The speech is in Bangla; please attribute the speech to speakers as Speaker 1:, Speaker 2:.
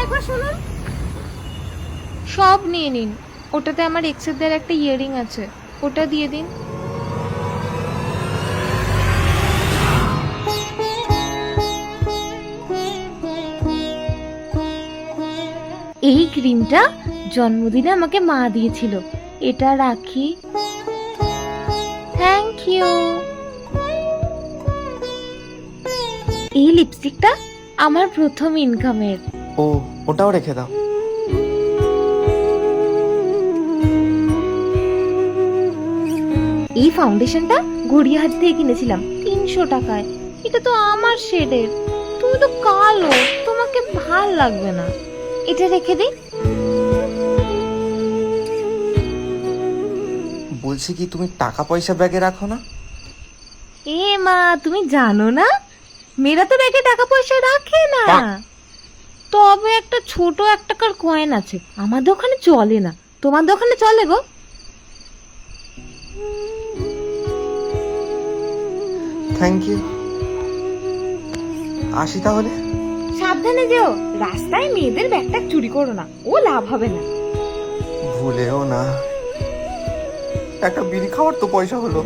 Speaker 1: একবার শুনুন। সব নিয়ে নিন, ওটাতে আমার এক্সের দেওয়ার একটা ইয়ারিং আছে, ওটা দিয়ে দিন। এই ক্রিমটা জন্মদিনে আমাকে মা দিয়েছিল, এটা রাখি। Thank you. এই লিপস্টিকটা আমার প্রথম ইনকামের।
Speaker 2: ও, ওটাও রেখে দাও।
Speaker 1: এই ফাউন্ডেশনটা গড়িয়াহাট থেকে কিনেছিলাম 300 টাকায়। এটা তো আমার শেডের, তুমি তো কালো, তোমাকে ভাল লাগবে না। এটা রেখে দিই।
Speaker 2: বলছি কি, তুমি টাকা পয়সা ব্যাগে রাখো না?
Speaker 1: এ মা, তুমি জানো না মেয়েরা তো ব্যাগে টাকা পয়সা রাখে না। তবে একটা ছোট 1 টাকার কয়েন আছে, আমার দোকানে চলে না, তোমার দোকানে চলে গো।
Speaker 2: Thank you. আসি তাহলে।
Speaker 1: সাবধানে যেও, রাস্তায় মেয়েদের ব্যাগটা চুরি করো না, ও লাভ হবে না।
Speaker 2: ভুলেও না। একটা বিড়ি খাওয়ার তো পয়সা হলো।